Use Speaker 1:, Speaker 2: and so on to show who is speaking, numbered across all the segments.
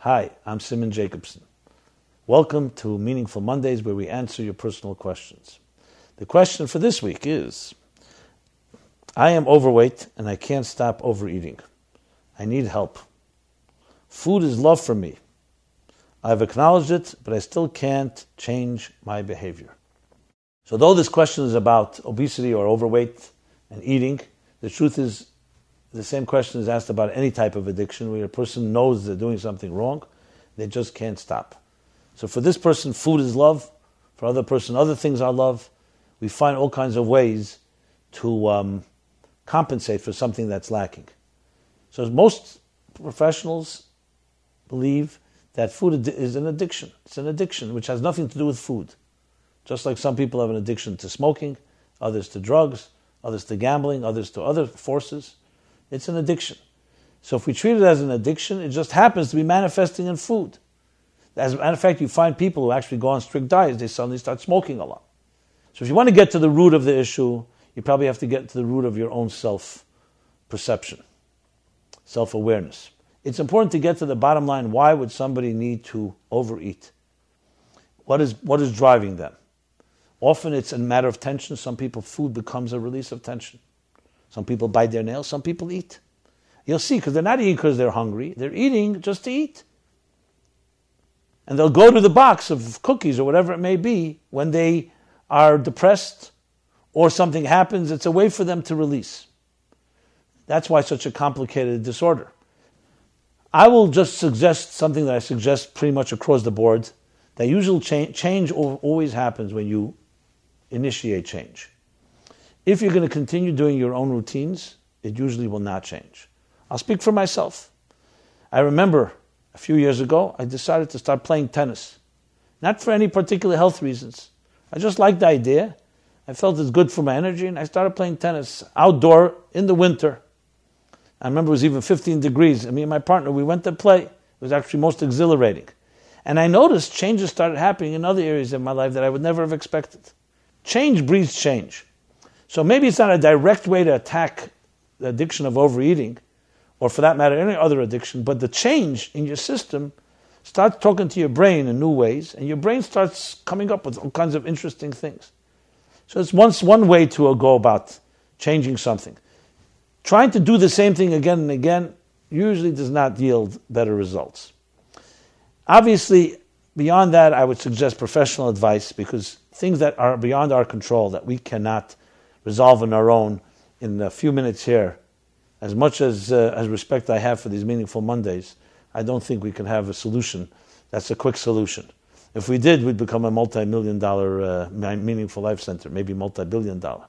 Speaker 1: Hi, I'm Rabbi Jacobson. Welcome to Meaningful Mondays, where we answer your personal questions. The question for this week is, I am overweight and I can't stop overeating. I need help. Food is love for me. I've acknowledged it, but I still can't change my behavior. So though this question is about obesity or overweight and eating, the truth is the same question is asked about any type of addiction where a person knows they're doing something wrong, they just can't stop. So for this person, food is love. For other person, other things are love. We find all kinds of ways to compensate for something that's lacking. So most professionals believe that food is an addiction. It's an addiction which has nothing to do with food. Just like some people have an addiction to smoking, others to drugs, others to gambling, others to other forces. It's an addiction. So if we treat it as an addiction, it just happens to be manifesting in food. As a matter of fact, you find people who actually go on strict diets, they suddenly start smoking a lot. So if you want to get to the root of the issue, you probably have to get to the root of your own self-perception, self-awareness. It's important to get to the bottom line. Why would somebody need to overeat? What is driving them? Often it's a matter of tension. Some people, food becomes a release of tension. Some people bite their nails. Some people eat. You'll see, because they're not eating because they're hungry. They're eating just to eat. And they'll go to the box of cookies or whatever it may be when they are depressed or something happens. It's a way for them to release. That's why it's such a complicated disorder. I will just suggest something that I suggest pretty much across the board. That usual change always happens when you initiate change. If you're going to continue doing your own routines, it usually will not change. I'll speak for myself. I remember a few years ago, I decided to start playing tennis. Not for any particular health reasons. I just liked the idea. I felt it's good for my energy, and I started playing tennis outdoor in the winter. I remember it was even 15 degrees, and me and my partner, we went to play. It was actually most exhilarating. And I noticed changes started happening in other areas of my life that I would never have expected. Change breeds change. So maybe it's not a direct way to attack the addiction of overeating, or for that matter, any other addiction, but the change in your system starts talking to your brain in new ways, and your brain starts coming up with all kinds of interesting things. So it's one way to go about changing something. Trying to do the same thing again and again usually does not yield better results. Obviously, beyond that, I would suggest professional advice, because things that are beyond our control, that we cannot resolve on our own in a few minutes here, as much as respect I have for these Meaningful Mondays, I don't think we can have a solution that's a quick solution. If we did, we'd become a multi-million-dollar Meaningful Life Center, maybe multi-billion-dollar.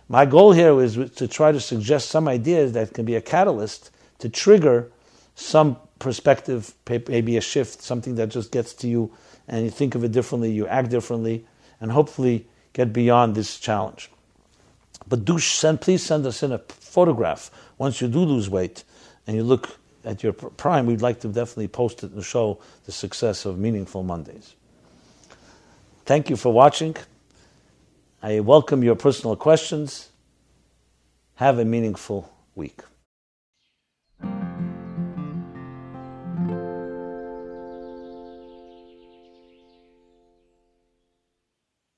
Speaker 1: My goal here is to try to suggest some ideas that can be a catalyst to trigger some perspective, maybe a shift, something that just gets to you and you think of it differently, you act differently, and hopefully get beyond this challenge. But please send us in a photograph once you do lose weight and you look at your prime. We'd like to definitely post it and show the success of Meaningful Mondays. Thank you for watching. I welcome your personal questions. Have a meaningful week.